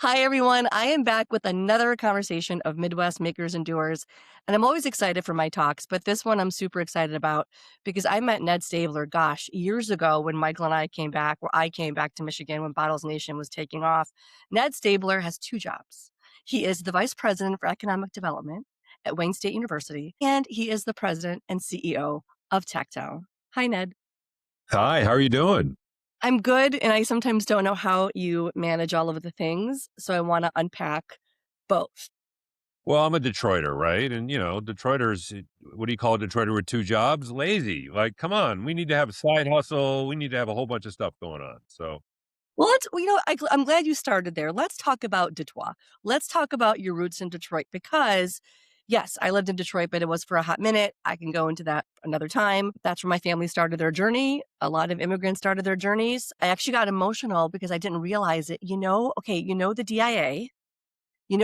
Hi, everyone. I am back with another conversation of Midwest makers and doers. And I'm always excited for my talks, but this one I'm super excited about because I met Ned Staebler, gosh, years ago when Michael and I came back, where I came back to Michigan when Bottles Nation was taking off. Ned Staebler has two jobs. He is the vice president for economic development at Wayne State University, and he is the president and CEO of TechTown. Hi, Ned. Hi, how are you doing? I'm good, and I sometimes don't know how you manage all of the things, so I wanna unpack both. Well, I'm a Detroiter, right? And Detroiters, what do you call a Detroiter with two jobs? Lazy. Like, come on, we need to have a side hustle. We need to have a whole bunch of stuff going on. So, I'm glad you started there. Let's talk about Detroit. Let's talk about your roots in Detroit because, yes, I lived in Detroit, but it was for a hot minute. I can go into that another time. That's where my family started their journey. A lot of immigrants started their journeys. I actually got emotional because I didn't realize it. The DIA.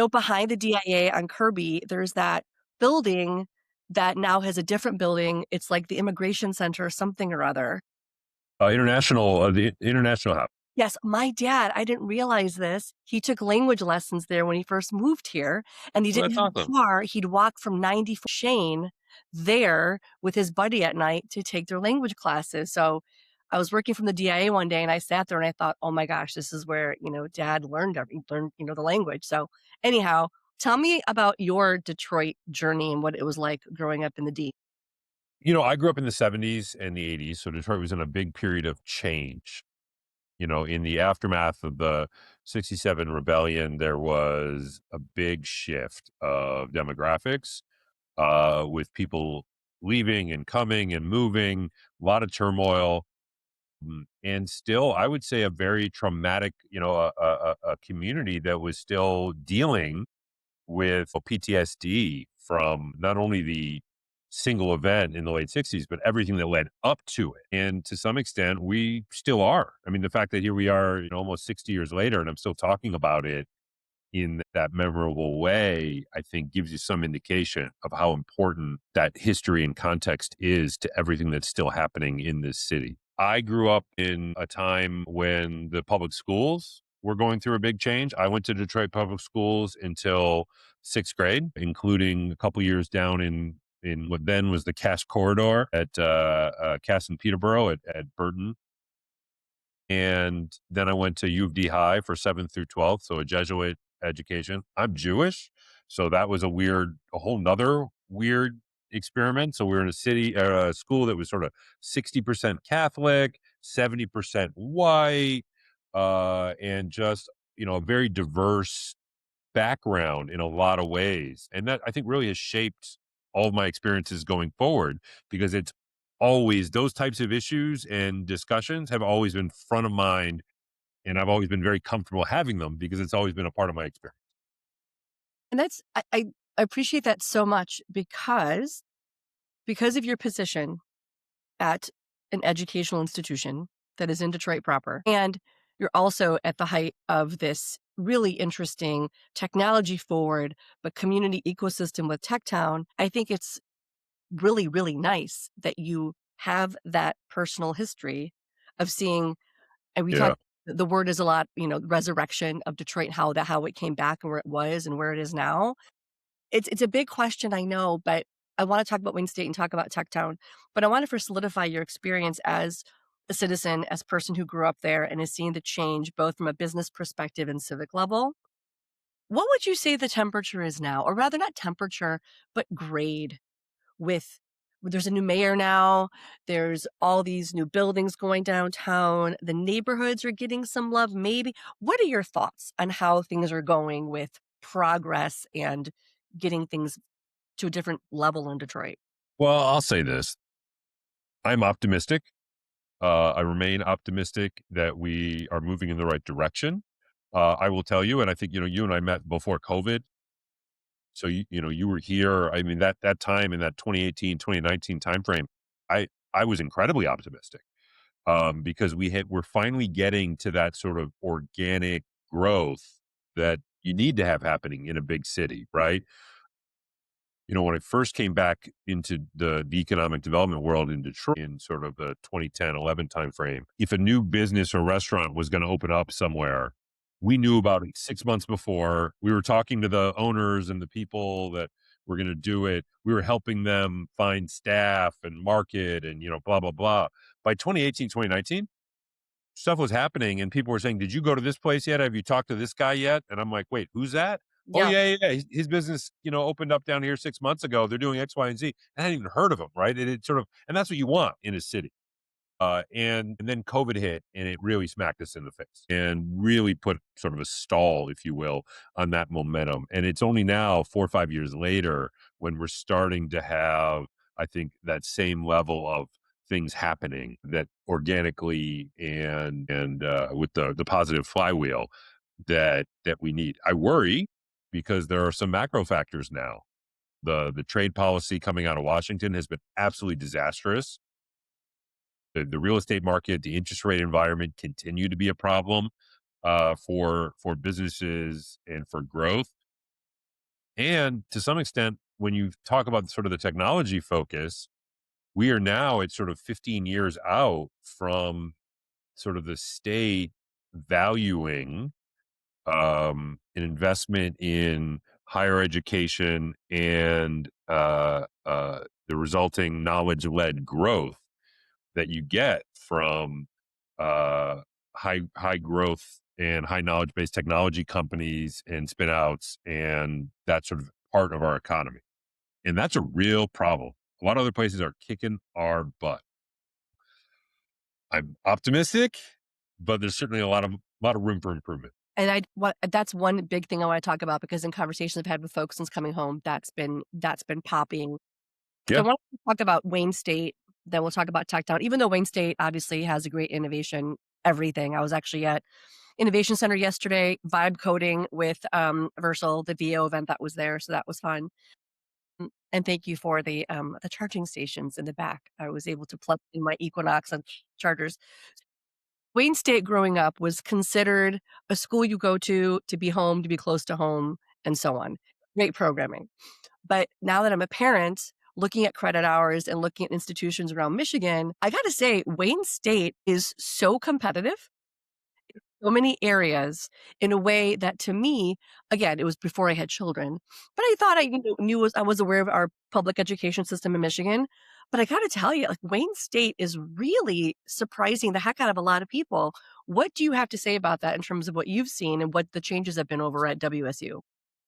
Behind the DIA on Kirby, there's that building that now has a different building. It's like the immigration center or something or other. the international hub. Yes, my dad, I didn't realize this. He took language lessons there when he first moved here, and he Well, didn't that's have awesome. a car. He'd walk from 94 Shane there with his buddy at night to take their language classes. So I was working from the DIA one day and I sat there and I thought, oh my gosh, this is where, dad learned, the language. So anyhow, tell me about your Detroit journey and what it was like growing up in the D. I grew up in the 70s and the 80s. So Detroit was in a big period of change. In the aftermath of the 67 rebellion, there was a big shift of demographics with people leaving and coming and moving, a lot of turmoil. And still, I would say a very traumatic, a community that was still dealing with PTSD from not only the single event in the late 60s, but everything that led up to it. And to some extent, we still are. I mean, the fact that here we are, almost 60 years later, and I'm still talking about it in that memorable way, I think gives you some indication of how important that history and context is to everything that's still happening in this city. I grew up in a time when the public schools were going through a big change. I went to Detroit public schools until sixth grade, including a couple years down in what then was the Cass corridor at Cass and Peterborough at Burton. And then I went to U of D High for 7th through 12th, so a Jesuit education. I'm Jewish, so that was a whole nother weird experiment. So we were in a school that was sort of 60% Catholic, 70% white, and just, a very diverse background in a lot of ways. And that I think really has shaped all of my experiences going forward because it's always those types of issues and discussions have always been front of mind. And I've always been very comfortable having them because it's always been a part of my experience. And I appreciate that so much because of your position at an educational institution that is in Detroit proper. And you're also at the height of this really interesting technology forward, but community ecosystem with TechTown. I think it's really, really nice that you have that personal history of seeing, and we talk, Yeah. the word is a lot, resurrection of Detroit, how it came back and where it was and where it is now. It's a big question, I know, but I wanna talk about Wayne State and talk about Techtown, but I wanna first solidify your experience as a citizen, as a person who grew up there and has seen the change both from a business perspective and civic level. What would you say the temperature is now? Or rather not temperature, but grade with there's a new mayor now, there's all these new buildings going downtown, the neighborhoods are getting some love, maybe. What are your thoughts on how things are going with progress and getting things to a different level in Detroit? Well, I'll say this. I'm optimistic. I remain optimistic that we are moving in the right direction. I will tell you, and I think, you and I met before COVID. So you were here. I mean, that time in that 2018, 2019 timeframe, I was incredibly optimistic. Because we're finally getting to that sort of organic growth that you need to have happening in a big city, right? When I first came back into the economic development world in Detroit in sort of the 2010, 11 timeframe, if a new business or restaurant was going to open up somewhere, We knew about it 6 months before. We were talking to the owners and the people that were gonna do it. We were helping them find staff and market and, blah, blah, blah. By 2018, 2019, stuff was happening and people were saying, "Did you go to this place yet? Have you talked to this guy yet?" And I'm like, "Wait, who's that?" "Oh, Yeah. yeah, yeah, yeah. His business, opened up down here 6 months ago. They're doing X, Y, and Z." I hadn't even heard of him, right? It sort of and that's what you want in a city. And then COVID hit and it really smacked us in the face and really put sort of a stall, if you will, on that momentum. And it's only now 4 or 5 years later when we're starting to have, I think, that same level of things happening that organically and with the positive flywheel that we need. I worry because there are some macro factors now. The trade policy coming out of Washington has been absolutely disastrous. The real estate market, the interest rate environment continue to be a problem for businesses and for growth. And to some extent, when you talk about sort of the technology focus, we are now at sort of 15 years out from sort of the state valuing an investment in higher education and the resulting knowledge led growth that you get from high growth and high knowledge based technology companies and spin outs and that sort of part of our economy. And that's a real problem. A lot of other places are kicking our butt. I'm optimistic, but there's certainly a lot of room for improvement. And that's one big thing I wanna talk about because in conversations I've had with folks since coming home, that's been popping. So I Yeah. want to talk about Wayne State, then we'll talk about TechTown. Even though Wayne State obviously has a great innovation everything. I was actually at Innovation Center yesterday, vibe coding with, Versal, the VO event that was there, so that was fun. And thank you for the charging stations in the back. I was able to plug in my Equinox and chargers. Wayne State growing up was considered a school you go to be home, to be close to home, and so on. Great programming. But now that I'm a parent, looking at credit hours and looking at institutions around Michigan, I gotta say, Wayne State is so competitive, so many areas in a way that to me, again, it was before I had children, but I thought I was aware of our public education system in Michigan. But I gotta tell you, like Wayne State is really surprising the heck out of a lot of people. What do you have to say about that in terms of what you've seen and what the changes have been over at WSU?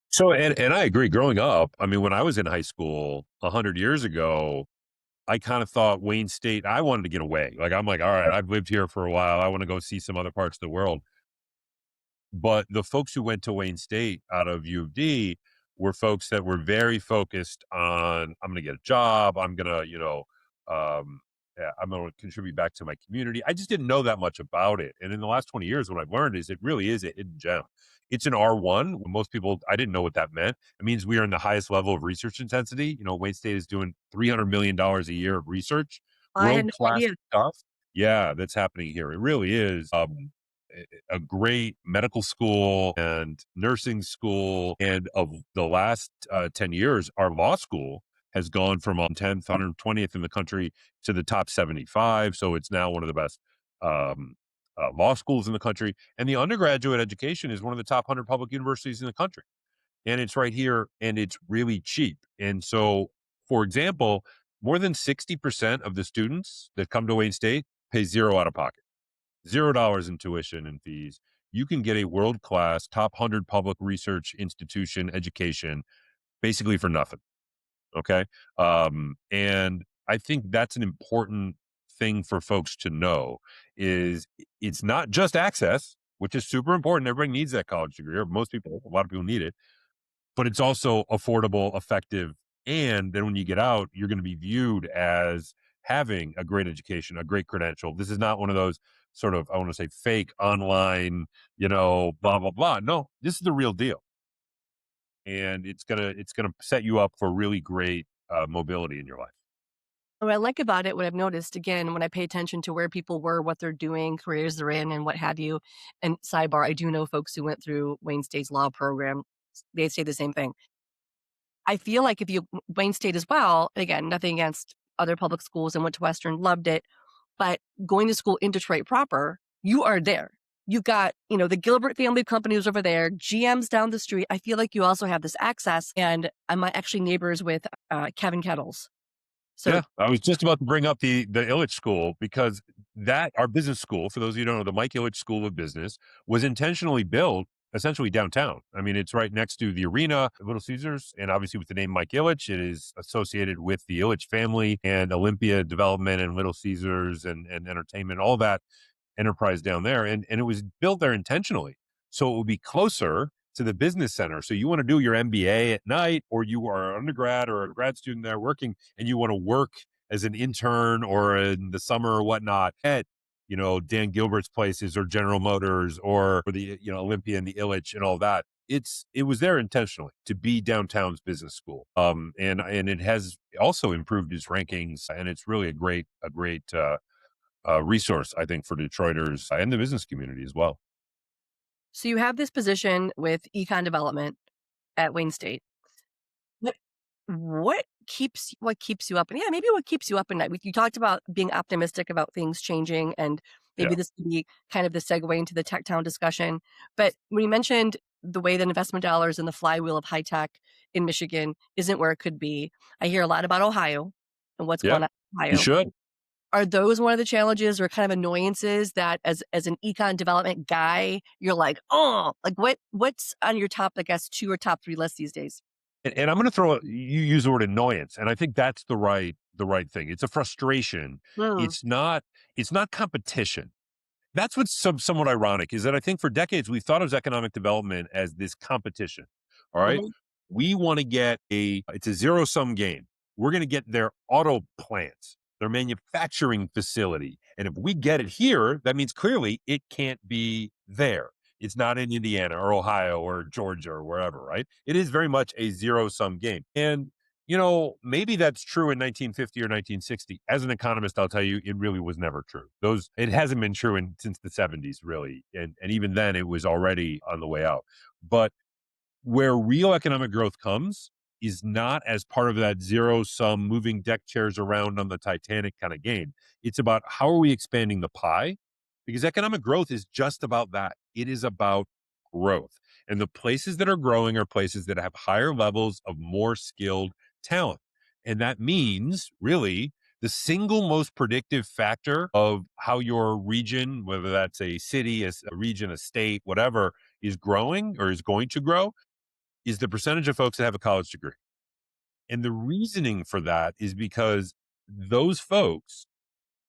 So, and I agree. Growing up, I mean, when I was in high school 100 years ago, I kind of thought Wayne State. I wanted to get away. Like I'm like, all right, I've lived here for a while. I want to go see some other parts of the world. But the folks who went to Wayne State out of U of D were folks that were very focused on, I'm going to get a job. I'm going to, yeah, I'm going to contribute back to my community. I just didn't know that much about it. And in the last 20 years, what I've learned is it really is a hidden gem. It's an R1. Most people, I didn't know what that meant. It means we are in the highest level of research intensity. Wayne State is doing $300 million a year of research, I had world no class idea. stuff. Yeah, that's happening here. It really is. A great medical school and nursing school. And of the last 10 years, our law school has gone from 10th, 120th in the country to the top 75. So it's now one of the best um, law schools in the country. And the undergraduate education is one of the top 100 public universities in the country. And it's right here and it's really cheap. And so, for example, more than 60% of the students that come to Wayne State pay zero out of pocket. $0 in tuition and fees. You can get a world class, top 100 public research institution education basically for nothing. Okay. And I think that's an important thing for folks to know is it's not just access, which is super important. Everybody needs that college degree, or most people, a lot of people need it, but it's also affordable, effective. And then when you get out, you're going to be viewed as having a great education, a great credential. This is not one of those sort of, I want to say fake online, blah, blah, blah. No, this is the real deal. And it's gonna set you up for really great mobility in your life. What I like about it, what I've noticed, again, when I pay attention to where people were, what they're doing, careers they're in, and what have you. And sidebar, I do know folks who went through Wayne State's law program. They say the same thing. I feel like if you Wayne State as well, again, nothing against other public schools and went to Western, loved it. But going to school in Detroit proper, you are there. you've got, the Gilbert family companies over there, GM's down the street. I feel like you also have this access, and I'm actually neighbors with, Kevin Kettles. So Yeah, I was just about to bring up the Ilitch School because that our business school, for those of you who don't know, the Mike Ilitch School of Business was intentionally built essentially downtown. I mean, it's right next to the arena at Little Caesars, and obviously with the name Mike Ilitch, it is associated with the Ilitch family and Olympia Development and Little Caesars and entertainment, all that enterprise down there, and it was built there intentionally so it would be closer to the business center. So you want to do your MBA at night, or you are an undergrad or a grad student there working, and you want to work as an intern or in the summer or whatnot at Dan Gilbert's places or General Motors or the Olympia and the Illich and all that. It was there intentionally to be downtown's business school, and it has also improved its rankings, and it's really a great resource, I think, for Detroiters and the business community as well. so you have this position with econ development at Wayne State. What what keeps you up, and yeah, maybe what keeps you up at night? You talked about being optimistic about things changing, and maybe Yeah. this could be kind of the segue into the tech town discussion. But when you mentioned the way that investment dollars and the flywheel of high tech in Michigan isn't where it could be, I hear a lot about Ohio and what's Yeah. going on in You Ohio. should. Are those one of the challenges or kind of annoyances that as an econ development guy, you're like, "Oh," like what's on your top, I guess, 2 or top 3 list these days? And I'm going to you use the word annoyance, and I think that's the right thing. It's a frustration. Mm, It's not competition. That's what's somewhat ironic is that I think for decades we've thought of economic development as this competition. All right. mhm, We want to get it's a zero sum game. We're going to get their auto plants, their manufacturing facility. And if we get it here, that means clearly it can't be there. It's not in Indiana or Ohio or Georgia or wherever, right? It is very much a zero sum game. And maybe that's true in 1950 or 1960. As an economist, I'll tell you, it really was never true. It hasn't been true since the 70s, really. And even then, it was already on the way out. But where real economic growth comes is not as part of that zero sum moving deck chairs around on the Titanic kind of game. It's about how are we expanding the pie? Because economic growth is just about that. It is about growth. And the places that are growing are places that have higher levels of more skilled talent. And that means really the single most predictive factor of how your region, whether that's a city, a region, a state, whatever, is growing or is going to grow is the percentage of folks that have a college degree. And the reasoning for that is because those folks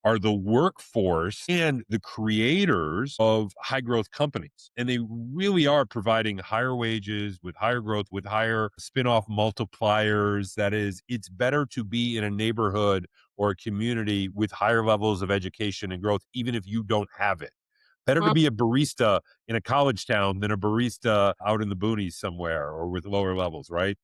are the workforce and the creators of high growth companies. And they really are providing higher wages with higher growth, with higher spin-off multipliers. That is, it's better to be in a neighborhood or a community with higher levels of education and growth, even if you don't have it. Better to mm, be a barista in a college town than a barista out in the boonies somewhere or with lower levels, right?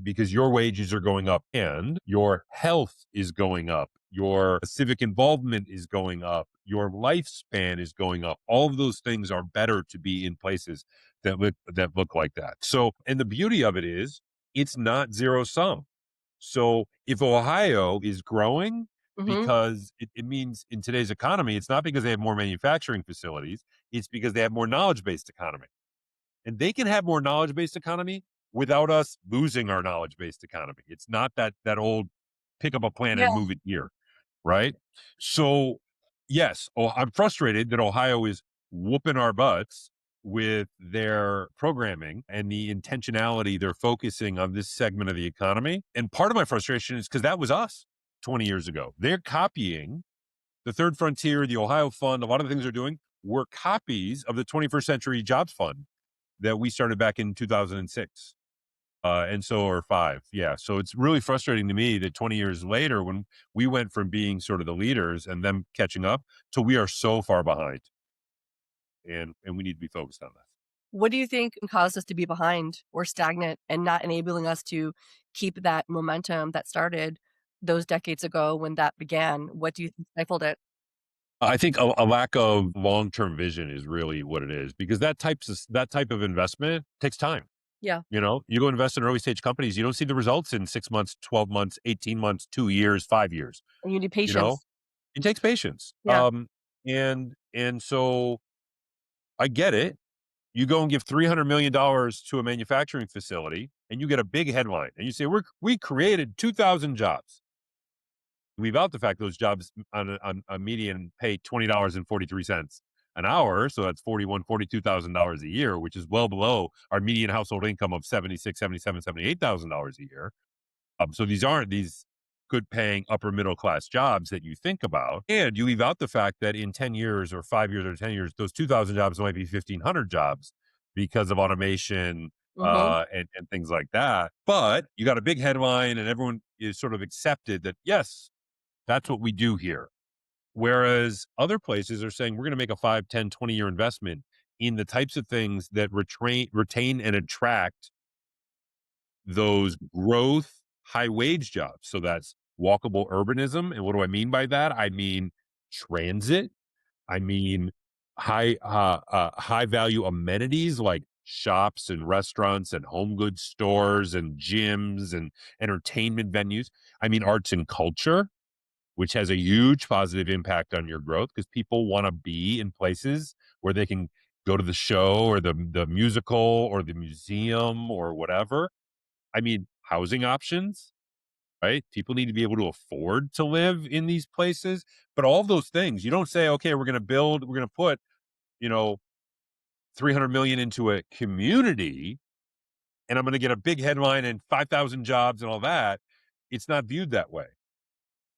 Because your wages are going up and your health is going up, your civic involvement is going up, your lifespan is going up. All of those things are better to be in places that look like that. So, and the beauty of it is it's not zero sum. So if Ohio is growing, mhm. because it means in today's economy, it's not because they have more manufacturing facilities, it's because they have more knowledge based economy. And they can have more knowledge based economy without us losing our knowledge based economy. It's not that old pick up a plant Yeah. and move it here, right? So, yes, I'm frustrated that Ohio is whooping our butts with their programming and the intentionality they're focusing on this segment of the economy. And part of my frustration is because that was us 20 years ago. They're copying the Third Frontier, the Ohio Fund, a lot of the things they're doing were copies of the 21st Century Jobs Fund that we started back in 2006 and so or five. Yeah. So it's really frustrating to me that 20 years later, when we went from being sort of the leaders and them catching up to we are so far behind and we need to be focused on that. What do you think caused us to be behind or stagnant and not enabling us to keep that momentum that started those decades ago when that began? What do you think stifled it? I think a lack of long-term vision is really what it is because that type of investment takes time. Yeah, You go invest in early stage companies, you don't see the results in 6 months, 12 months, 18 months, 2 years, 5 years. and you need You know, patience. it takes patience. Yeah. And so I get it. You go and give $300 million to a manufacturing facility and you get a big headline and you say, we created 2,000 jobs. Leave out the fact those jobs on a median pay $20.43 an hour. So that's $42,000 a year, which is well below our median household income of 76, 77, $78,000 a year. So these aren't these good paying upper middle class jobs that you think about. And you leave out the fact that in 10 years or 5 years or 10 years, those 2,000 jobs might be 1,500 jobs because of automation Mhm. and things like that. But you got a big headline and everyone is sort of accepted that, yes, that's what we do here. Whereas other places are saying we're going to make a 5, 10, 20-year investment in the types of things that retain and attract those growth, high wage jobs. So that's walkable urbanism. And what do I mean by that? I mean transit. I mean high value amenities like shops and restaurants and home goods stores and gyms and entertainment venues. I mean arts and culture, which has a huge positive impact on your growth because people want to be in places where they can go to the show or the musical or the museum or whatever. I mean, housing options, right? People need to be able to afford to live in these places. But all of those things, you don't say, okay, we're going to put, you know, 300 million into a community and I'm going to get a big headline and 5,000 jobs and all that. It's not viewed that way.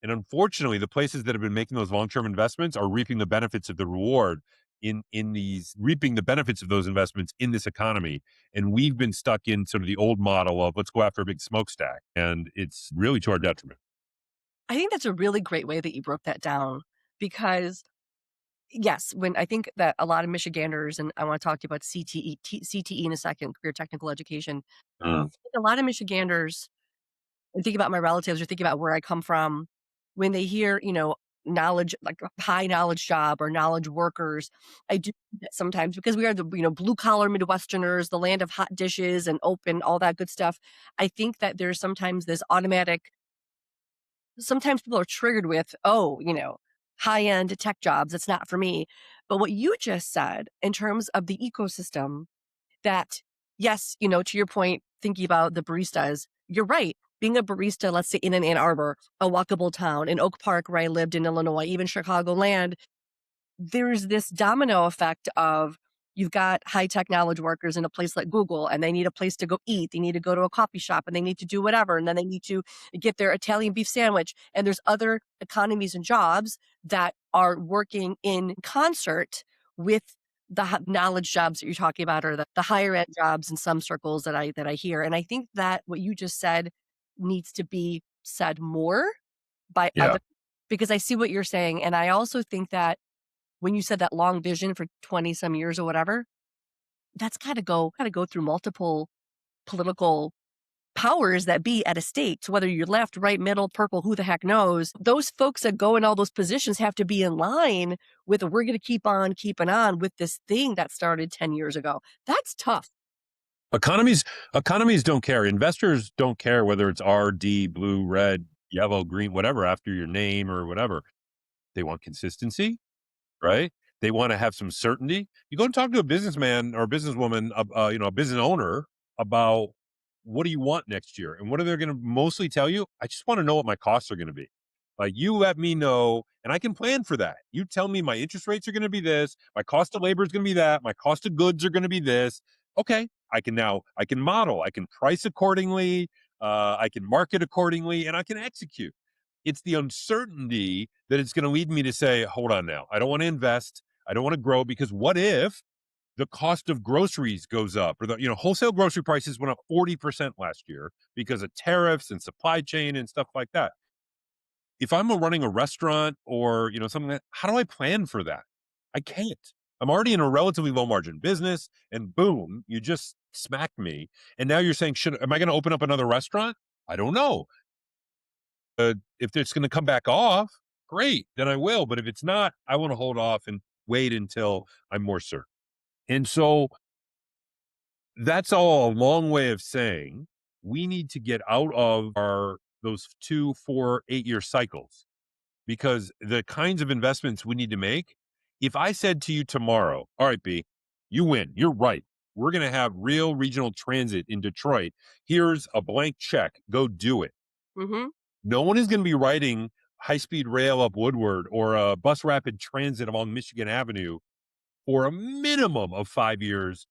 And unfortunately, the places that have been making those long-term investments are reaping the benefits of the reward in these reaping the benefits of those investments in this economy. And we've been stuck in sort of the old model of let's go after a big smokestack. And it's really to our detriment. I think that's a really great way that you broke that down because yes, when I think that a lot of Michiganders, and I want to talk to you about CTE in a second, career technical education. Mm. I think a lot of Michiganders, and think about my relatives or think about where I come from, when they hear, knowledge, like a high knowledge job or knowledge workers, I do think that sometimes because we are the, blue collar Midwesterners, the land of hot dishes and open, all that good stuff. I think that there's sometimes this automatic, sometimes people are triggered with, oh, high end tech jobs. It's not for me. But what you just said in terms of the ecosystem, that, yes, to your point, thinking about the baristas, you're right. Being a barista, let's say in an Ann Arbor, a walkable town, in Oak Park, where I lived in Illinois, even Chicagoland, there's this domino effect of you've got high tech knowledge workers in a place like Google and they need a place to go eat. They need to go to a coffee shop and they need to do whatever. And then they need to get their Italian beef sandwich. And there's other economies and jobs that are working in concert with the knowledge jobs that you're talking about or the higher end jobs in some circles that I hear. And I think that what you just said needs to be said more by Yeah. other, because I see what you're saying. And I also think that when you said that long vision for 20 some years or whatever, that's gotta go through multiple political powers that be at a state. So whether you're left, right, middle, purple, who the heck knows, those folks that go in all those positions have to be in line with, we're gonna keep on keeping on with this thing that started 10 years ago. That's tough. Economies don't care. Investors don't care whether it's RD, blue, red, yellow, green, whatever after your name or whatever. They want consistency, right? They want to have some certainty. You go and talk to a businessman or a businesswoman, a business owner about what do you want next year, and what are they going to mostly tell you? I just want to know what my costs are going to be. Like you let me know, and I can plan for that. You tell me my interest rates are going to be this, my cost of labor is going to be that, my cost of goods are going to be this. Okay, I can model, I can price accordingly, I can market accordingly, and I can execute. It's the uncertainty that it's going to lead me to say, hold on now. I don't want to invest. I don't want to grow because what if the cost of groceries goes up or wholesale grocery prices went up 40% last year because of tariffs and supply chain and stuff like that. If I'm running a restaurant or, something how do I plan for that? I can't. I'm already in a relatively low margin business and boom, you just smacked me. And now you're saying, am I going to open up another restaurant? I don't know. If it's going to come back off, great, then I will. But if it's not, I want to hold off and wait until I'm more certain. And so that's all a long way of saying we need to get out of those 2, 4, 8 year cycles because the kinds of investments we need to make. If I said to you tomorrow, all right, B, You win. You're right. We're going to have real regional transit in Detroit. Here's a blank check. Go do it. Mhm. No one is going to be writing high speed rail up Woodward or a bus rapid transit along Michigan Avenue for a minimum of 5 years.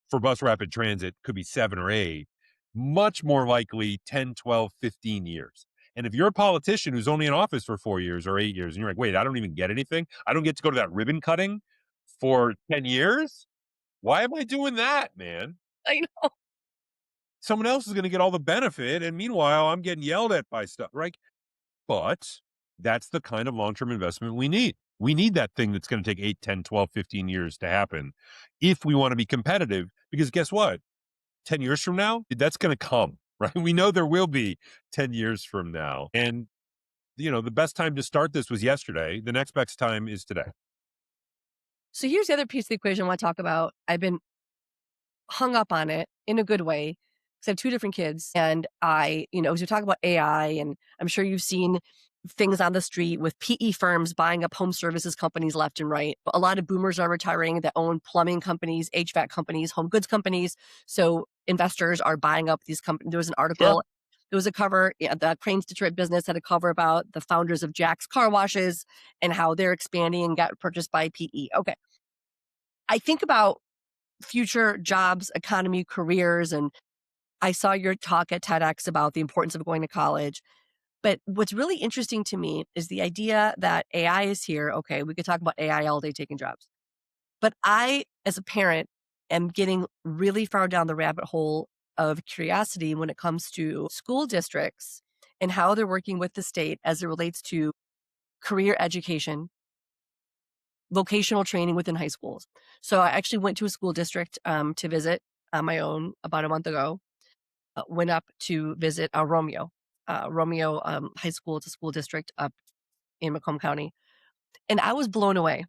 For bus rapid transit, could be 7 or 8, much more likely 10, 12, 15 years. And if you're a politician who's only in office for 4 years or 8 years, and you're like, wait, I don't even get anything. I don't get to go to that ribbon cutting for 10 years. Why am I doing that, man? I know. Someone else is going to get all the benefit. And meanwhile, I'm getting yelled at by stuff, right? But that's the kind of long term investment we need. We need that thing that's going to take 8, 10, 12, 15 years to happen if we want to be competitive. Because guess what? 10 years from now, that's going to come, right? We know there will be 10 years from now. And, the best time to start this was yesterday. The next best time is today. So here's the other piece of the equation I wanna talk about. I've been hung up on it in a good way, 'cause I have 2 different kids, and as we talk about AI, and I'm sure you've seen things on the street with PE firms buying up home services companies left and right. But a lot of boomers are retiring that own plumbing companies, HVAC companies, home goods companies, so investors are buying up these companies. There was an Sure. article, there was a cover, yeah, the Cranes Detroit Business had a cover about the founders of Jack's Car Washes and how they're expanding and got purchased by PE. Okay. I think about future jobs, economy, careers. And I saw your talk at TEDx about the importance of going to college. But what's really interesting to me is the idea that AI is here. Okay, we could talk about AI all day taking jobs. But I, as a parent, am getting really far down the rabbit hole of curiosity when it comes to school districts and how they're working with the state as it relates to career education, vocational training within high schools. So I actually went to a school district to visit on my own about a month ago. Went up to visit Romeo High School. It's a school district up in Macomb County, and I was blown away.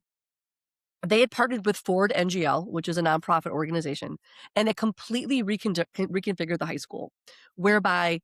They had partnered with Ford NGL, which is a nonprofit organization, and it completely reconfigured the high school, whereby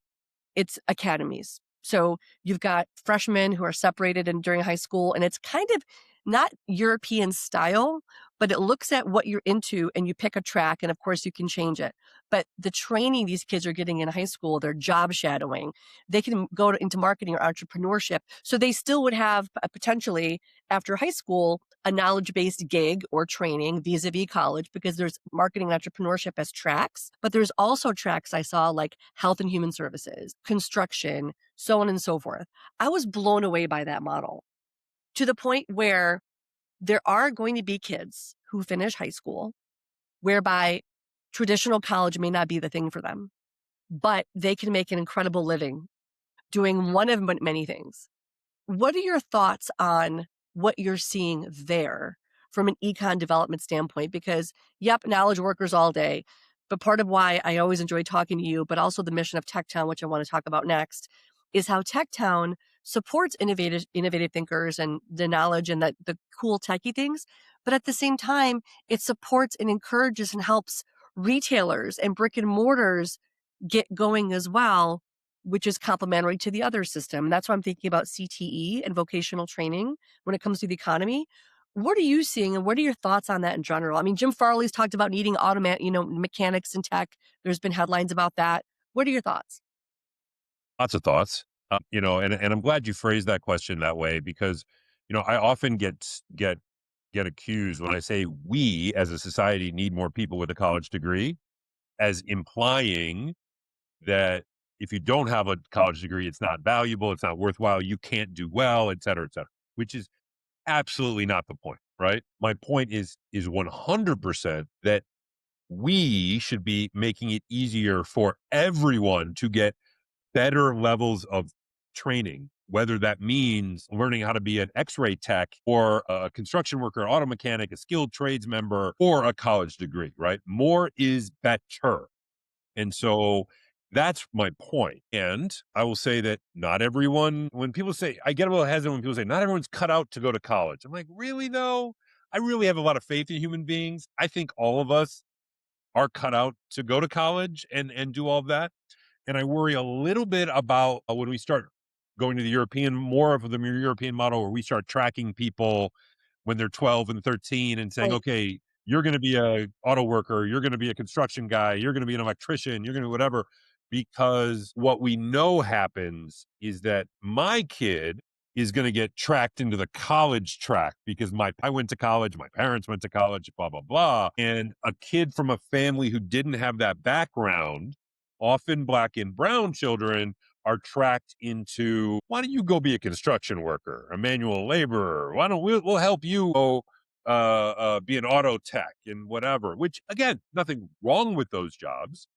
it's academies. So you've got freshmen who are separated during high school, and it's kind of not European style, but it looks at what you're into and you pick a track, and of course you can change it. But the training these kids are getting in high school, they're job shadowing. They can go into marketing or entrepreneurship. So they still would have potentially after high school a knowledge based gig or training vis a vis college because there's marketing and entrepreneurship as tracks. But there's also tracks I saw like health and human services, construction, so on and so forth. I was blown away by that model to the point where there are going to be kids who finish high school whereby traditional college may not be the thing for them, but they can make an incredible living doing one of many things. What are your thoughts on what you're seeing there from an econ development standpoint? Because, yep, knowledge workers all day. But part of why I always enjoy talking to you, but also the mission of TechTown, which I want to talk about next, is how TechTown supports innovative thinkers and the knowledge and the cool techie things. But at the same time, it supports and encourages and helps retailers and brick and mortars get going as well, which is complementary to the other system. And that's why I'm thinking about CTE and vocational training when it comes to the economy. What are you seeing and what are your thoughts on that in general? I mean, Jim Farley's talked about needing mechanics in tech. There's been headlines about that. What are your thoughts? Lots of thoughts. And I'm glad you phrased that question that way because, I often get accused when I say we as a society need more people with a college degree as implying that if you don't have a college degree, it's not valuable, it's not worthwhile, you can't do well, et cetera, which is absolutely not the point, right? My point is 100% that we should be making it easier for everyone to get better levels of training, whether that means learning how to be an x-ray tech or a construction worker, auto mechanic, a skilled trades member, or a college degree, right? More is better. And so that's my point. And I will say that not everyone, when people say, I get a little hesitant when people say, not everyone's cut out to go to college. I'm like, really? No, I really have a lot of faith in human beings. I think all of us are cut out to go to college and do all of that. And I worry a little bit about when we start going to more of the European model where we start tracking people when they're 12 and 13 and saying, Right. okay, you're going to be a auto worker, you're going to be a construction guy, you're going to be an electrician, you're going to whatever. Because what we know happens is that my kid is going to get tracked into the college track because I went to college, my parents went to college, blah blah blah, and a kid from a family who didn't have that background, often black and brown children, are tracked into, why don't you go be a construction worker, a manual laborer? Why don't we'll help you go be an auto tech and whatever, which again, nothing wrong with those jobs,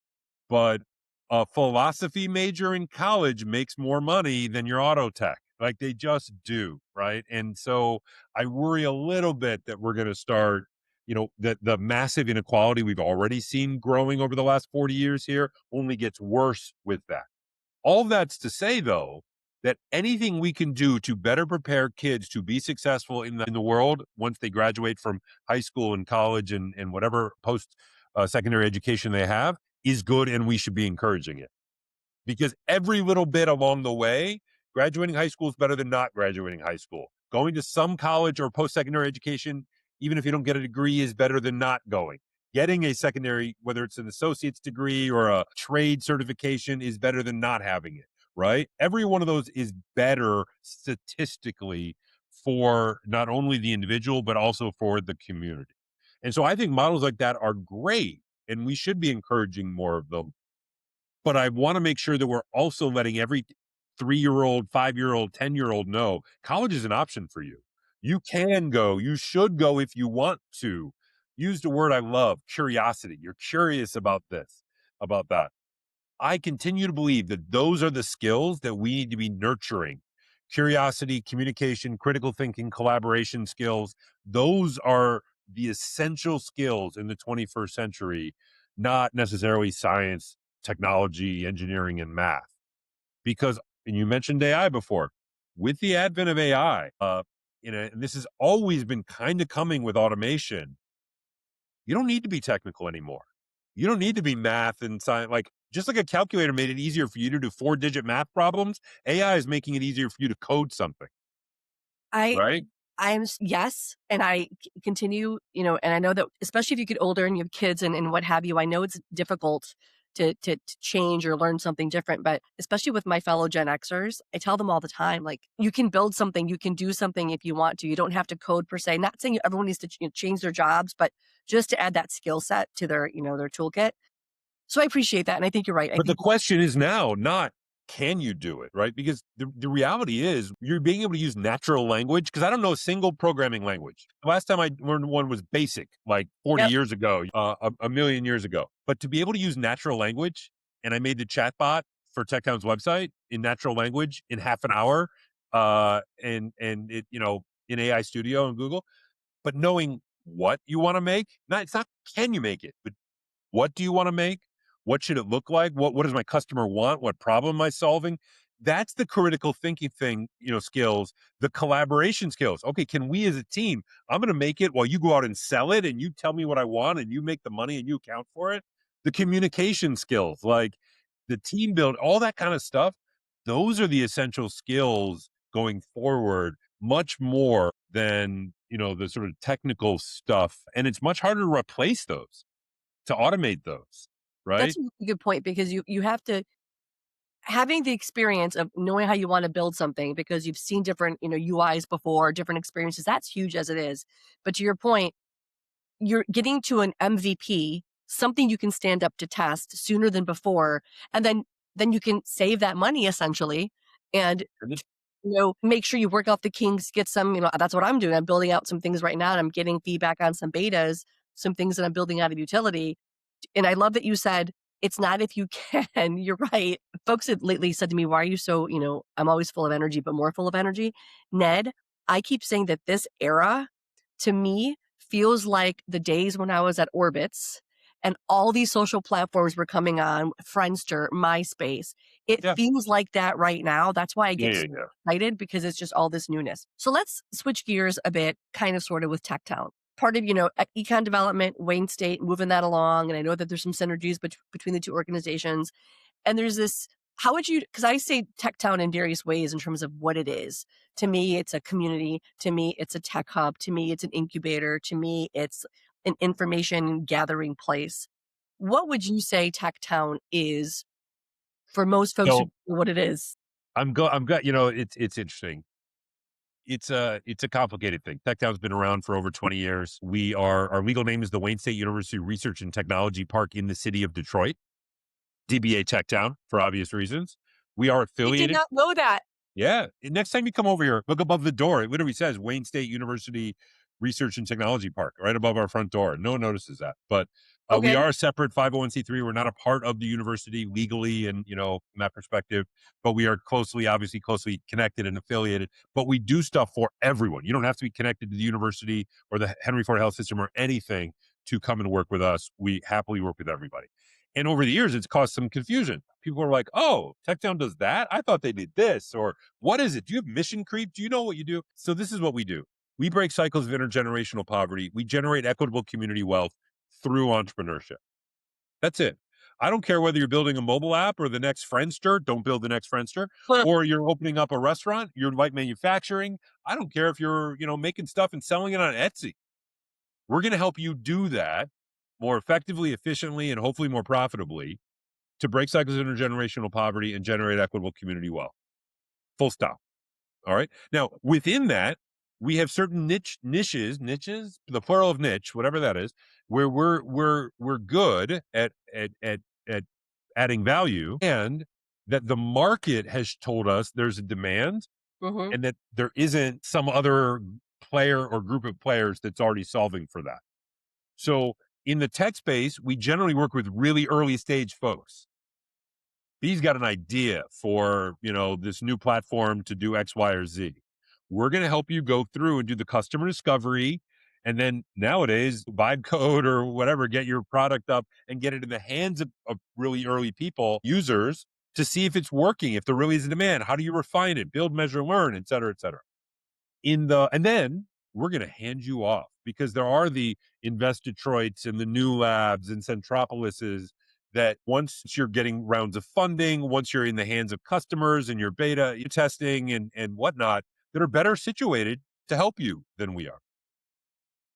but a philosophy major in college makes more money than your auto tech. Like they just do, right? And so I worry a little bit that we're going to start, that the massive inequality we've already seen growing over the last 40 years here only gets worse with that. All that's to say, though, that anything we can do to better prepare kids to be successful in the world once they graduate from high school and college and whatever post secondary education they have is good, and we should be encouraging it. Because every little bit along the way, graduating high school is better than not graduating high school. Going to some college or post secondary education, even if you don't get a degree, is better than not going. Getting a secondary, whether it's an associate's degree or a trade certification, is better than not having it, right? Every one of those is better statistically for not only the individual, but also for the community. And so I think models like that are great, and we should be encouraging more of them, but I want to make sure that we're also letting every 3-year-old, 5-year-old, 10-year-old know college is an option for you. You can go, you should go if you want to. Use the word I love, curiosity. You're curious about this, about that. I continue to believe that those are the skills that we need to be nurturing. Curiosity, communication, critical thinking, collaboration skills. Those are the essential skills in the 21st century, not necessarily science, technology, engineering, and math. Because, and you mentioned AI before, with the advent of AI, and this has always been kind of coming with automation, you don't need to be technical anymore. You don't need to be math and science. Like, just like a calculator made it easier for you to do 4-digit math problems, AI is making it easier for you to code something, I right? yes, and continue, and I know that especially if you get older and you have kids and what have you, I know it's difficult to change or learn something different, but especially with my fellow Gen Xers, I tell them all the time, like, you can build something, you can do something if you want to. You don't have to code per se. Not saying everyone needs to change their jobs, but just to add that skill set to their toolkit. So I appreciate that, and I think you're right. I But the think question is now not, can you do it, right? Because the reality is you're being able to use natural language. Because I don't know a single programming language. The last time I learned one was BASIC, like 40 yep. years ago, a million years ago. But to be able to use natural language, and I made the chatbot for TechTown's website in natural language in half an hour, and it, in AI Studio and Google. But knowing what you want to make, not it's not can you make it, but what do you want to make? What should it look like? What does my customer want? What problem am I solving? That's the critical thinking thing, skills, the collaboration skills. Okay, can we as a team, I'm going to make it while you go out and sell it and you tell me what I want and you make the money and you account for it. The communication skills, like the team build, all that kind of stuff. Those are the essential skills going forward, much more than, the sort of technical stuff. And it's much harder to replace those, to automate those, That's right? a really good point because you have to having the experience of knowing how you wanna build something because you've seen different, UIs before, different experiences, that's huge as it is. But to your point, you're getting to an MVP, something you can stand up to test sooner than before, and then you can save that money essentially and, Mhm. make sure you work out the kinks, get some, that's what I'm doing. I'm building out some things right now, and I'm getting feedback on some betas, some things that I'm building out of utility. And I love that you said, "It's not if you can." You're right. Folks have lately said to me, "Why are you so" I'm always full of energy, but more full of energy. Ned, I keep saying that this era, to me, feels like the days when I was at Orbitz and all these social platforms were coming on, Friendster, MySpace. It Yeah. feels like that right now. That's why I Yeah, get yeah, so yeah. excited because it's just all this newness. So let's switch gears a bit, kind of sort of with TechTown. Part of, econ development, Wayne State, moving that along, and I know that there's some synergies between the 2 organizations, and there's this how would you? Because I say TechTown in various ways in terms of what it is. To me, it's a community. To me, it's a tech hub. To me, it's an incubator. To me, it's an information gathering place. What would you say TechTown is for most folks who So don't know what it is? it's interesting. It's a complicated thing. TechTown's been around for over 20 years. Our legal name is the Wayne State University Research and Technology Park in the city of Detroit, DBA TechTown for obvious reasons. We are I did affiliated. not know that. Yeah. Next time you come over here, look above the door. It literally says Wayne State University Research and Technology Park right above our front door. No one notices that. But we Okay. are a separate 501c3. We're not a part of the university legally and, from that perspective, but we are obviously closely connected and affiliated. But we do stuff for everyone. You don't have to be connected to the university or the Henry Ford Health System or anything to come and work with us. We happily work with everybody. And over the years, it's caused some confusion. People are like, oh, TechTown does that? I thought they did this. Or what is it? Do you have mission creep? Do you know what you do? So this is what we do. We break cycles of intergenerational poverty. We generate equitable community wealth through entrepreneurship. That's it. I don't care whether you're building a mobile app or the next Friendster, don't build the next Friendster, Huh. or you're opening up a restaurant, you're light manufacturing. I don't care if you're, making stuff and selling it on Etsy. We're going to help you do that more effectively, efficiently, and hopefully more profitably to break cycles of intergenerational poverty and generate equitable community wealth. Full stop. All right. Now, within that, we have certain niches, the plural of niche, whatever that is, where we're good at adding value, and that the market has told us there's a demand, Mhm. and that there isn't some other player or group of players that's already solving for that. So in the tech space, we generally work with really early stage folks. He's got an idea for, this new platform to do X, Y, or Z. We're going to help you go through and do the customer discovery. And then nowadays, vibe code or whatever, get your product up and get it in the hands of really early people, users, to see if it's working, if there really is a demand. How do you refine it, build, measure, learn, et cetera, et cetera. And then we're going to hand you off because there are the Invest Detroits and the New Labs and Centropolises that once you're getting rounds of funding, once you're in the hands of customers and your beta testing and whatnot, that are better situated to help you than we are.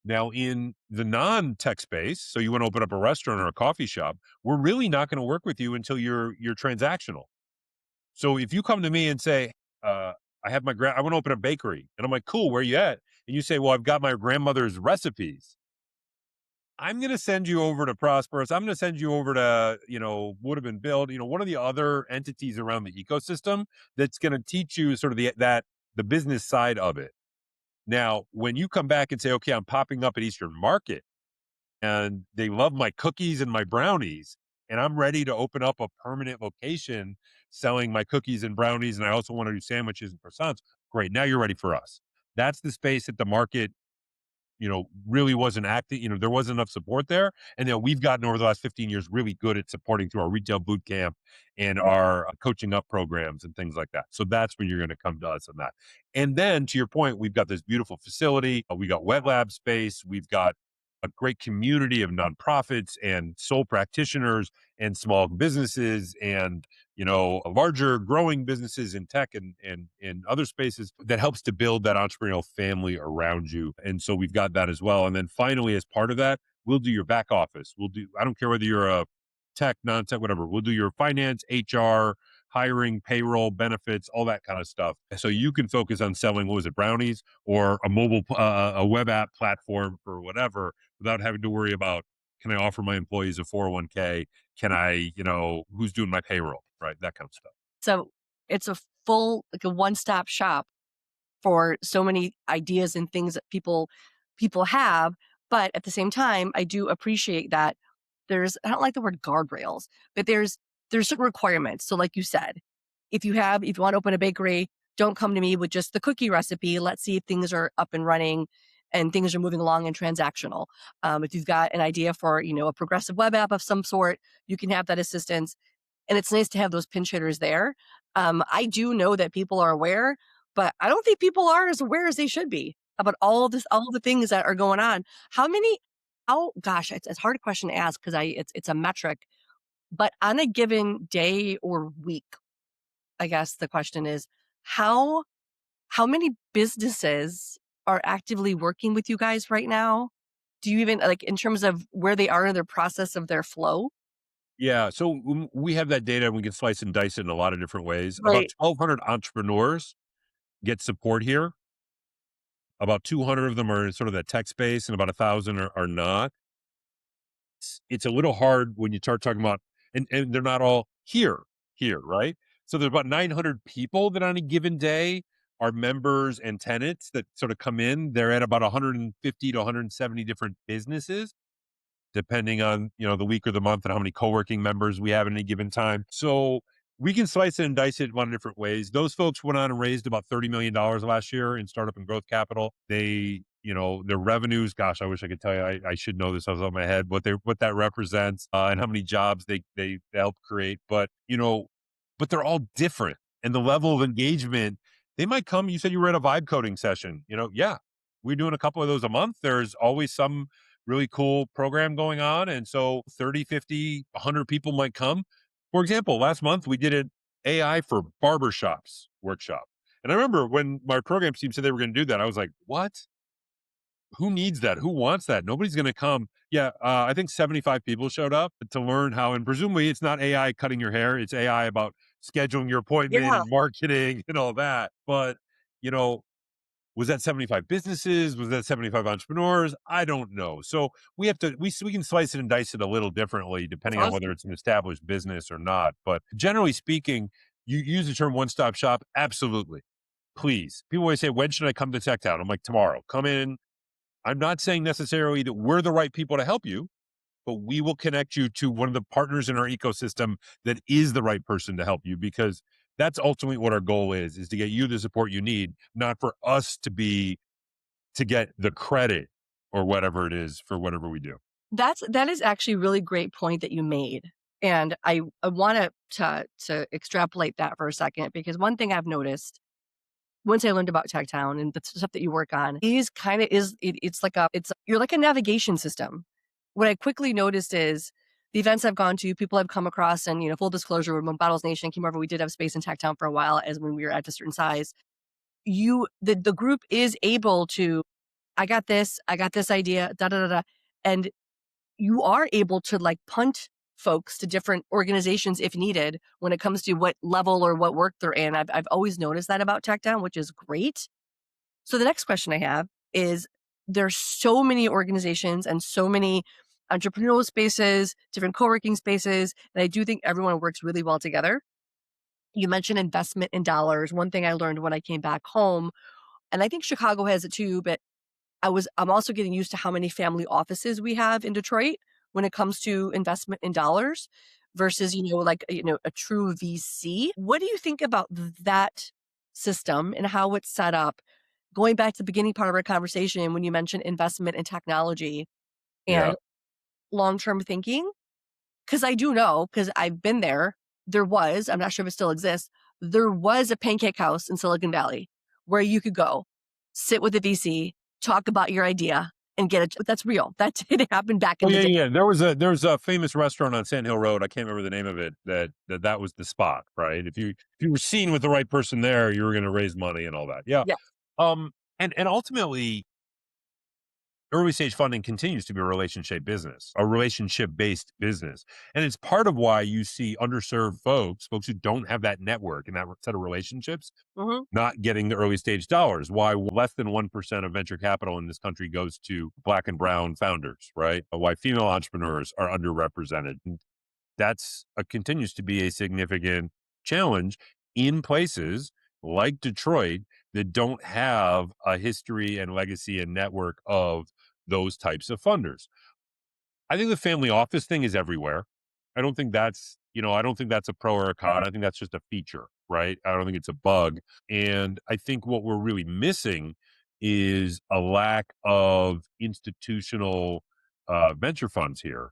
Now, in the non-tech space, so you want to open up a restaurant or a coffee shop, we're really not going to work with you until you're transactional. So if you come to me and say, I want to open a bakery, and I'm like, cool, where you at? And you say, well, I've got my grandmother's recipes. I'm going to send you over to Prosperous. I'm going to send you over to, Would Have Been Built, one of the other entities around the ecosystem that's going to teach you sort of the business side of it. Now, when you come back and say, okay, I'm popping up at Eastern Market and they love my cookies and my brownies, and I'm ready to open up a permanent location selling my cookies and brownies, and I also want to do sandwiches and croissants. Great. Now you're ready for us. That's the space that the market, really wasn't acting, there wasn't enough support there. And then we've gotten over the last 15 years really good at supporting through our retail boot camp and our coaching up programs and things like that. So that's when you're going to come to us on that. And then to your point, we've got this beautiful facility. We got wet lab space. We've got a great community of nonprofits and sole practitioners and small businesses and larger growing businesses in tech and other spaces that helps to build that entrepreneurial family around you. And so we've got that as well. And then finally, as part of that, we'll do your back office. I don't care whether you're a tech, non-tech, whatever. We'll do your finance, HR, hiring, payroll, benefits, all that kind of stuff. So you can focus on selling, what was it, brownies or a web app platform for whatever without having to worry about, can I offer my employees a 401k? Can I, who's doing my payroll, right? That kind of stuff. So, it's a full like, a one-stop shop for so many ideas and things that people have, but at the same time, I do appreciate that I don't like the word guardrails, but there's certain requirements. So like you said, if you want to open a bakery, don't come to me with just the cookie recipe. Let's see if things are up and running and things are moving along and transactional. If you've got an idea for, a progressive web app of some sort, you can have that assistance. And it's nice to have those pinch hitters there. I do know that people are aware, but I don't think people are as aware as they should be about all of the things that are going on. How many Oh gosh, it's a hard question to ask because it's a metric, but on a given day or week, I guess the question is how how many businesses are actively working with you guys right now? Do you even like, in terms of where they are in their process of their flow? Yeah, so we have that data and we can slice and dice it in a lot of different ways. About Right. 1,200 entrepreneurs get support here. About 200 of them are in sort of that tech space, and about 1,000 are not. It's a little hard when you start talking about, and they're not all here, right? So there's about 900 people that on a given day are members and tenants that sort of come in. They're at about 150 to 170 different businesses, depending on, the week or the month and how many co-working members we have at any given time. So we can slice it and dice it one different ways. Those folks went on and raised about $30 million last year in startup and growth capital. They, their revenues, gosh, I wish I could tell you, I should know this off the top of my head, what that represents, and how many jobs they help create. But they're all different. And the level of engagement, they might come, you said you were at a vibe coding session, yeah, we're doing a couple of those a month. There's always some really cool program going on. And so 30, 50, 100 people might come. For example, last month we did an AI for barbershops workshop. And I remember when my program team said they were going to do that, I was like, what? Who needs that? Who wants that? Nobody's going to come. Yeah, I think 75 people showed up to learn how, and presumably it's not AI cutting your hair. It's AI about scheduling your appointment Yeah. and marketing and all that. But, you know, was that 75 businesses? Was that 75 entrepreneurs? I don't know. So we can slice it and dice it a little differently That's depending on whether awesome. it's an established business or not. But generally speaking, you use the term one-stop shop. Absolutely. Please. People always say, when should I come to TechTown? I'm like, tomorrow. Come in. I'm not saying necessarily that we're the right people to help you, but we will connect you to one of the partners in our ecosystem that is the right person to help you, because that's ultimately what our goal is to get you the support you need, not for us to get the credit or whatever it is for whatever we do. That is actually a really great point that you made, and I wanna to extrapolate that for a second, because one thing I've noticed once I learned about TechTown and the stuff that you work on is kinda is it's like you're like a navigation system. What I quickly noticed is the events I've gone to, people I've come across, and, full disclosure, when Bottles Nation came over, we did have space in TechTown for a while as when we were at a certain size. The group is able to, I got this idea, da, da, da, da," and you are able to, like, punt folks to different organizations if needed when it comes to what level or what work they're in. I've always noticed that about TechDown, which is great. So the next question I have is, there's so many organizations and so many entrepreneurial spaces, different co-working spaces, and I do think everyone works really well together. You mentioned investment in dollars. One thing I learned when I came back home, and I think Chicago has it too, but I'm also getting used to how many family offices we have in Detroit when it comes to investment in dollars versus, like, a true VC. What do you think about that system and how it's set up? Going back to the beginning part of our conversation when you mentioned investment in technology Yeah. and long-term thinking, because I do know, because I've been there, I'm not sure if it still exists, there was a pancake house in Silicon Valley where you could go, sit with a VC, talk about your idea, and get it. That's real. That did happen back Oh in the yeah, day. yeah. There was a famous restaurant on Sand Hill Road. I can't remember the name of it. That was the spot, right? If you were seen with the right person there, you were going to raise money and all that. Yeah. Yeah. And ultimately, early stage funding continues to be a relationship based business. And it's part of why you see underserved folks who don't have that network and that set of relationships, Mhm. not getting the early stage dollars. Why less than 1% of venture capital in this country goes to Black and brown founders, right? Why female entrepreneurs are underrepresented. And continues to be a significant challenge in places like Detroit that don't have a history and legacy and network of those types of funders. I think the family office thing is everywhere. I don't think that's a pro or a con. I think that's just a feature, right? I don't think it's a bug. And I think what we're really missing is a lack of institutional venture funds here.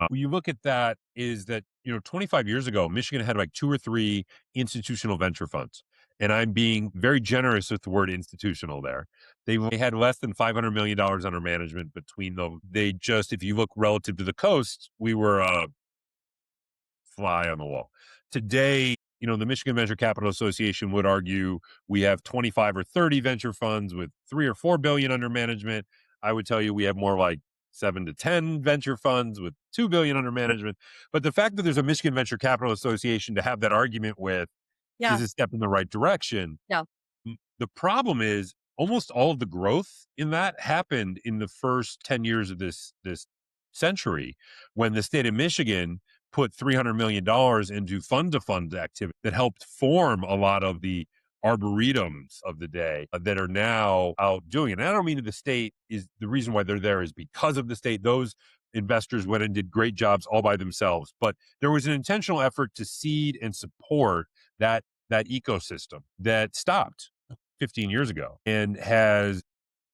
When you look at that, is that, 25 years ago, Michigan had like two or three institutional venture funds. And I'm being very generous with the word institutional there. They had less than $500 million under management between them. If you look relative to the coast, we were a fly on the wall. Today, the Michigan Venture Capital Association would argue we have 25 or 30 venture funds with 3 or 4 billion under management. I would tell you we have more like 7 to 10 venture funds with 2 billion under management. But the fact that there's a Michigan Venture Capital Association to have that argument with Yeah, is a step in the right direction. yeah. The problem is almost all of the growth in that happened in the first 10 years of this century when the state of Michigan put $300 million into fund to fund activity that helped form a lot of the arboretums of the day that are now out doing it. And I don't mean that the state is the reason why they're there is because of the state. Those investors went and did great jobs all by themselves, but there was an intentional effort to seed and support that ecosystem that stopped 15 years ago and has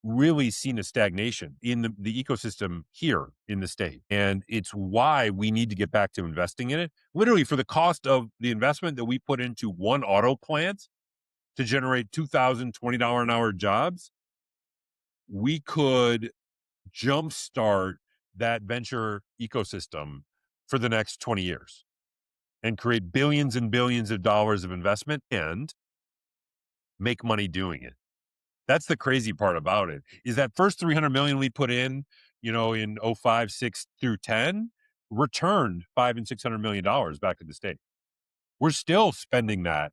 really seen a stagnation in the ecosystem here in the state. And it's why we need to get back to investing in it. Literally, for the cost of the investment that we put into one auto plant to generate $2,020 an hour jobs, we could jumpstart that venture ecosystem for the next 20 years and create billions and billions of dollars of investment and make money doing it. That's the crazy part about it, is that first 300 million we put in, in '05, 6 through 10 returned 5 and $600 million back to the state. We're still spending that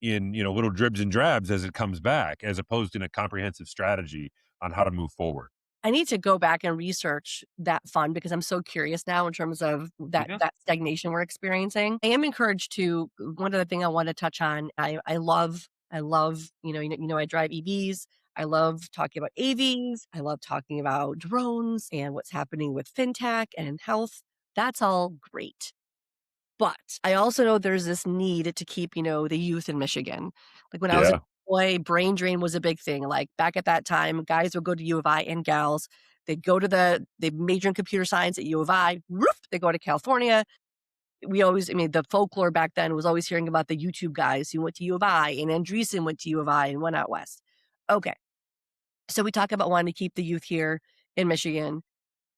in, little dribs and drabs as it comes back, as opposed to in a comprehensive strategy on how to move forward. I need to go back and research that fund because I'm so curious now in terms of that Yeah. that stagnation we're experiencing. I am encouraged to one other thing I want to touch on. I love, I drive EVs. I love talking about AVs. I love talking about drones and what's happening with fintech and health. That's all great. But I also know there's this need to keep, the youth in Michigan. Like, when I was a Yeah. boy, brain drain was a big thing. Like, back at that time, guys would go to U of I and gals. They major in computer science at U of I. Woof, they go to California. The folklore back then was always hearing about the YouTube guys who went to U of I, and Andreessen went to U of I and went out west. Okay. So we talk about wanting to keep the youth here in Michigan.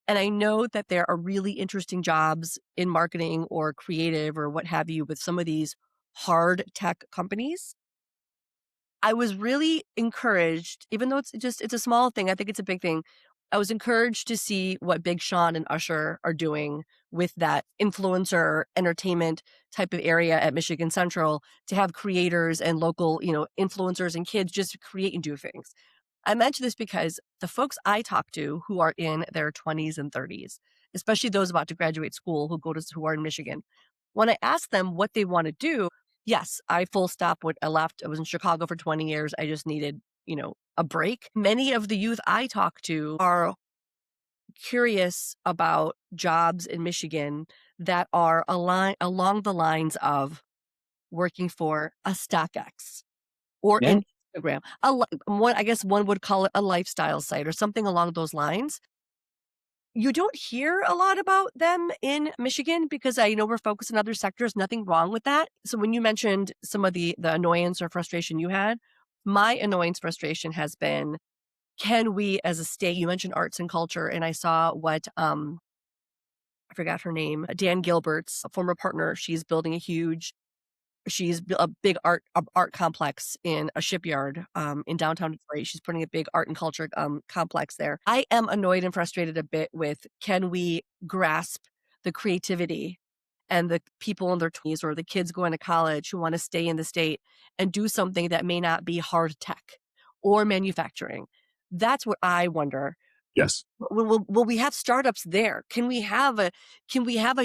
And I know that there are really interesting jobs in marketing or creative or what have you with some of these hard tech companies. I was really encouraged, even though it's a small thing, I think it's a big thing. I was encouraged to see what Big Sean and Usher are doing with that influencer entertainment type of area at Michigan Central to have creators and local, influencers and kids just create and do things. I mention this because the folks I talk to who are in their 20s and 30s, especially those about to graduate school who are in Michigan, when I ask them what they want to do, yes, I full stop when I left. I was in Chicago for 20 years. I just needed, a break. Many of the youth I talk to are curious about jobs in Michigan that are along the lines of working for a StockX or Yeah. an Instagram. I guess one would call it a lifestyle site or something along those lines. You don't hear a lot about them in Michigan because I know we're focused on other sectors, nothing wrong with that. So when you mentioned some of the annoyance or frustration you had, my annoyance frustration has been, can we as a state, you mentioned arts and culture, and I saw what I forgot her name, Dan Gilbert's a former partner, she's building a big art complex in a shipyard, in downtown Detroit. She's putting a big art and culture, complex there. I am annoyed and frustrated a bit with, can we grasp the creativity and the people in their 20s or the kids going to college who wanna stay in the state and do something that may not be hard tech or manufacturing? That's what I wonder. Yes. Will we have startups there? Can we have a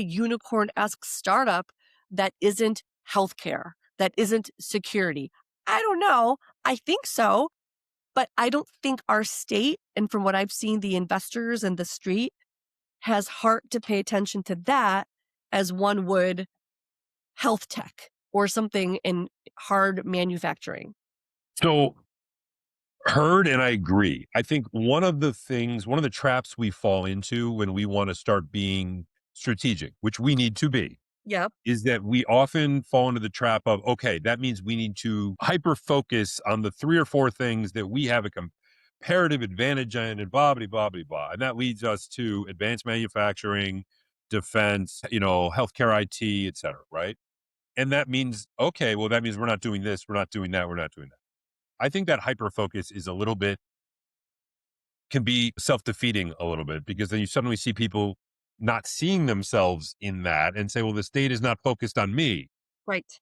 unicorn-esque startup that isn't healthcare, that isn't security? I don't know. I think so, but I don't think our state, and from what I've seen, the investors and the street has heart to pay attention to that as one would health tech or something in hard manufacturing. So heard and I agree. I think one of the traps we fall into when we want to start being strategic, which we need to be, Yep. is that we often fall into the trap of, okay, that means we need to hyper focus on the three or four things that we have a comparative advantage in and blah, blah, blah, blah, blah. And that leads us to advanced manufacturing, defense, healthcare IT, et cetera, right? And that means, okay, well, that means we're not doing this, we're not doing that, we're not doing that. I think that hyper focus is a little bit can be self-defeating a little bit because then you suddenly see people not seeing themselves in that and say, well, the state is not focused on me. Right.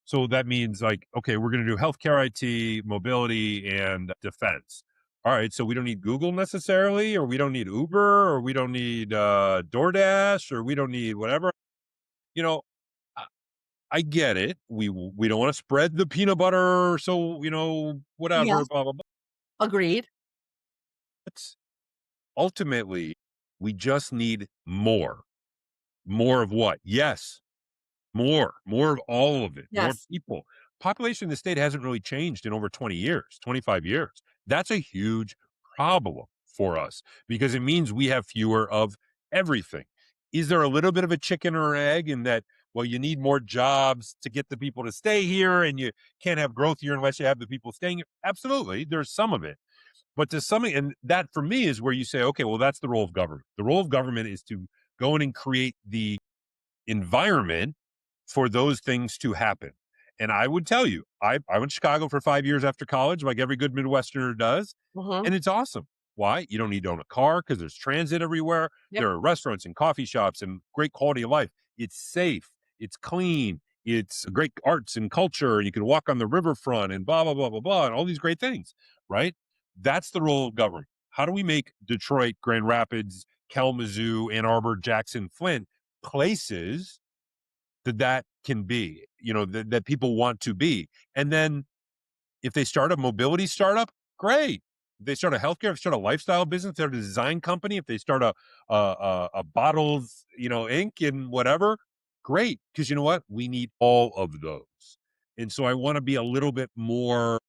So that means like, okay, we're going to do healthcare, IT, mobility, and defense. All right, so we don't need Google necessarily, or we don't need Uber, or we don't need DoorDash, or we don't need whatever. You know, I, I get it. We don't want to spread the peanut butter, so whatever, Yes. blah blah blah. Agreed. But ultimately, we just need more. More of what? Yes, more of all of it, more Yes. people. Population in the state hasn't really changed in over 20 years, 25 years. That's a huge problem for us because it means we have fewer of everything. Is there a little bit of a chicken or egg in that, well, you need more jobs to get the people to stay here and you can't have growth here unless you have the people staying here? Absolutely. There's some of it. But to some, and that for me is where you say, okay, well, that's the role of government. The role of government is to go in and create the environment for those things to happen. And I would tell you, I went to Chicago for 5 years after college, like every good Midwesterner does. Mhm. And it's awesome. Why? You don't need to own a car because there's transit everywhere. Yep. There are restaurants and coffee shops and great quality of life. It's safe. It's clean. It's great arts and culture. And you can walk on the riverfront and blah, blah, blah, blah, blah, and all these great things, right? That's the role of government. How do we make Detroit, Grand Rapids, Kalamazoo, Ann Arbor, Jackson, Flint places that can be, that people want to be? And then if they start a mobility startup, great. If they start a healthcare, if they start a lifestyle business, they're a design company, if they start a bottles, ink and whatever, great. Because you know what? We need all of those. And so I want to be a little bit more,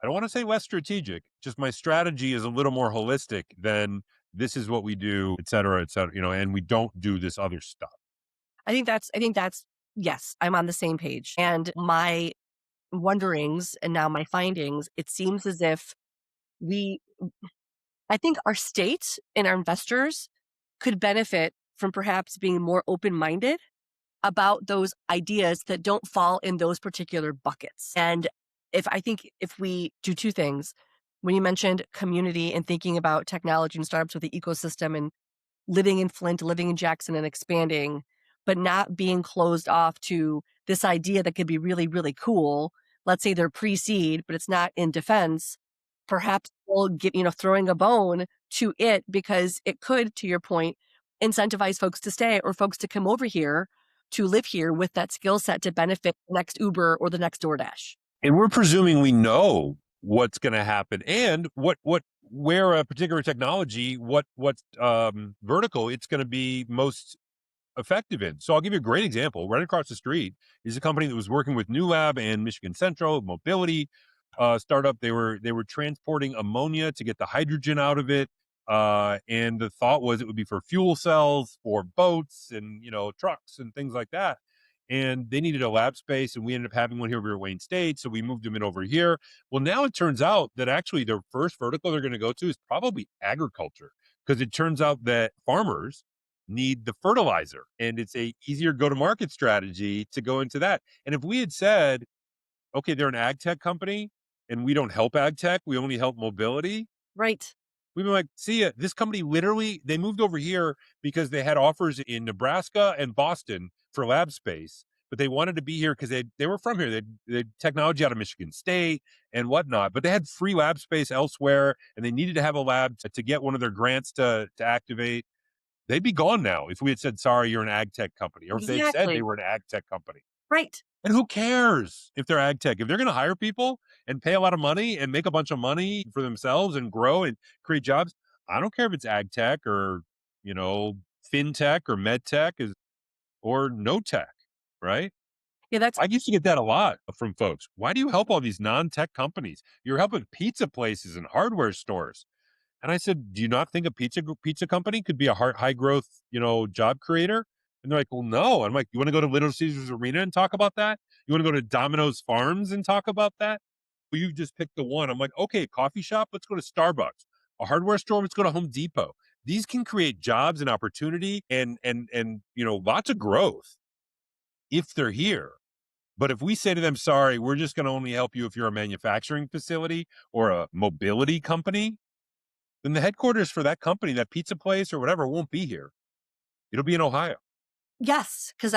I don't want to say less strategic, just my strategy is a little more holistic than this is what we do, et cetera, and we don't do this other stuff. I think that's yes, I'm on the same page. And my wonderings and now my findings, it seems as if we I think our state and our investors could benefit from perhaps being more open-minded about those ideas that don't fall in those particular buckets. And if we do two things, when you mentioned community and thinking about technology and startups with the ecosystem and living in Flint, living in Jackson and expanding, but not being closed off to this idea that could be really, really cool. Let's say they're pre-seed, but it's not in defense. Perhaps we'll get, throwing a bone to it because it could, to your point, incentivize folks to stay or folks to come over here to live here with that skill set to benefit the next Uber or the next DoorDash. And we're presuming we know what's going to happen and where a particular technology, what vertical it's going to be most effective in. So I'll give you a great example. Right across the street is a company that was working with New Lab and Michigan Central mobility startup. They were transporting ammonia to get the hydrogen out of it. And the thought was it would be for fuel cells for boats and trucks and things like that. And they needed a lab space, and we ended up having one here over at Wayne State. So we moved them in over here. Well, now it turns out that actually their first vertical they're going to go to is probably agriculture, because it turns out that farmers need the fertilizer and it's a easier go to market strategy to go into that. And if we had said, okay, they're an ag tech company and we don't help ag tech, we only help mobility, Right. we've been like, see ya. This company literally, they moved over here because they had offers in Nebraska and Boston for lab space, but they wanted to be here because they were from here. They had technology out of Michigan State and whatnot, but they had free lab space elsewhere and they needed to have a lab to get one of their grants to activate. They'd be gone now if we had said, sorry, you're an ag tech company, or if they had said they Exactly. were an ag tech company. Right. And who cares if they're ag tech? If they're going to hire people and pay a lot of money and make a bunch of money for themselves and grow and create jobs, I don't care if it's ag tech or, you know, fintech or med tech or no tech, right? Yeah, that's I used to get that a lot from folks. Why do you help all these non-tech companies? You're helping pizza places and hardware stores. And I said, "Do you not think a pizza company could be a high growth, job creator?" And they're like, "Well, no." I'm like, "You want to go to Little Caesars Arena and talk about that? You want to go to Domino's Farms and talk about that?" Well, you just picked the one. I'm like, "Okay, coffee shop, let's go to Starbucks. A hardware store, let's go to Home Depot." These can create jobs and opportunity and lots of growth if they're here. But if we say to them, "Sorry, we're just going to only help you if you're a manufacturing facility or a mobility company," then the headquarters for that company, that pizza place or whatever, won't be here. It'll be in Ohio. Yes, because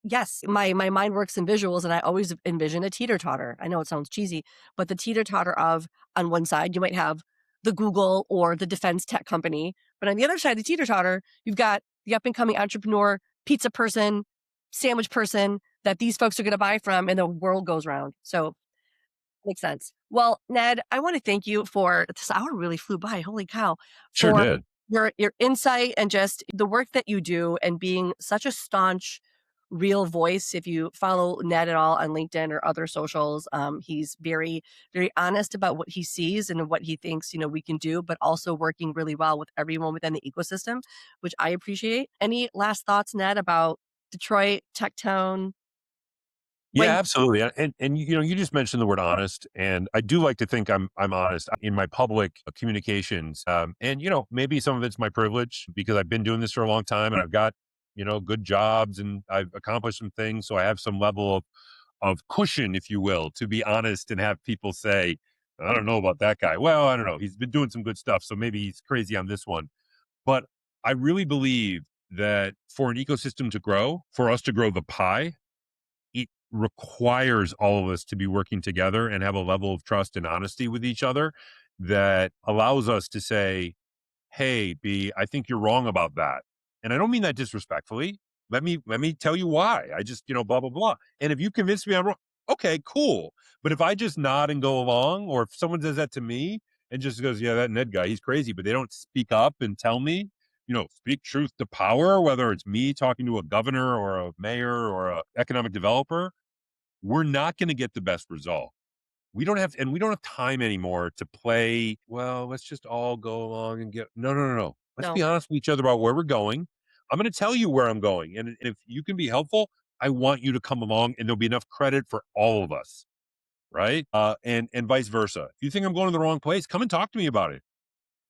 yes, my mind works in visuals, and I always envision a teeter-totter. I know it sounds cheesy, but the teeter-totter of, on one side, you might have the Google or the defense tech company, but on the other side of the teeter-totter, you've got the up-and-coming entrepreneur, pizza person, sandwich person that these folks are gonna buy from, and the world goes round. So, makes sense. Well, Ned, I wanna thank you for this hour really flew by, holy cow, Sure for did. your insight and just the work that you do and being such a staunch, real voice. If you follow Ned at all on LinkedIn or other socials, he's very, very honest about what he sees and what he thinks, we can do, but also working really well with everyone within the ecosystem, which I appreciate. Any last thoughts, Ned, about Detroit, Techtown, Yeah, Wayne? absolutely. And you just mentioned the word honest, and I do like to think I'm honest in my public communications. And maybe some of it's my privilege because I've been doing this for a long time, and I've got good jobs, and I've accomplished some things, so I have some level of cushion, if you will, to be honest and have people say, "I don't know about that guy." Well, I don't know. He's been doing some good stuff, so maybe he's crazy on this one. But I really believe that for an ecosystem to grow, for us to grow the pie, it requires all of us to be working together and have a level of trust and honesty with each other that allows us to say, "Hey, B, I think you're wrong about that." And I don't mean that disrespectfully. Let me tell you why. I just, blah, blah, blah. And if you convince me I'm wrong, okay, cool. But if I just nod and go along, or if someone does that to me and just goes, "Yeah, that Ned guy, he's crazy," but they don't speak up and tell me, speak truth to power, whether it's me talking to a governor or a mayor or a economic developer, we're not going to get the best result. We don't have time anymore to play, well, let's just all go along and get, no, no, no, no. Let's be No. honest with each other about where we're going. I'm going to tell you where I'm going. And if you can be helpful, I want you to come along, and there'll be enough credit for all of us. Right. And vice versa. If you think I'm going to the wrong place, come and talk to me about it.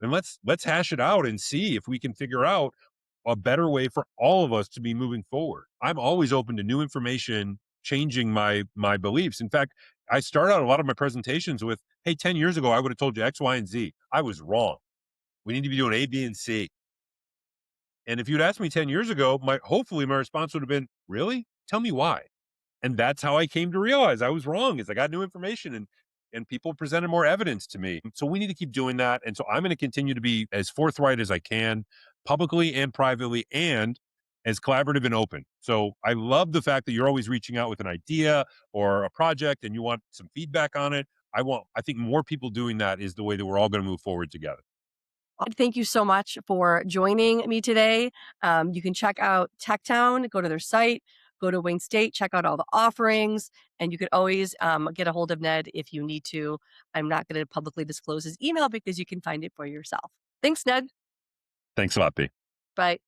And let's hash it out and see if we can figure out a better way for all of us to be moving forward. I'm always open to new information, changing my beliefs. In fact, I start out a lot of my presentations with, "Hey, 10 years ago, I would have told you X, Y, and Z. I was wrong. We need to be doing A, B, and C." And if you'd asked me 10 years ago, hopefully my response would have been, "Really? Tell me why." And that's how I came to realize I was wrong, is I got new information, and people presented more evidence to me. So we need to keep doing that. And so I'm going to continue to be as forthright as I can, publicly and privately, and as collaborative and open. So I love the fact that you're always reaching out with an idea or a project and you want some feedback on it. I think more people doing that is the way that we're all going to move forward together. Thank you so much for joining me today. You can check out TechTown, go to their site, go to Wayne State, check out all the offerings, and you can always get a hold of Ned if you need to. I'm not going to publicly disclose his email because you can find it for yourself. Thanks, Ned. Thanks a lot, B. Bye.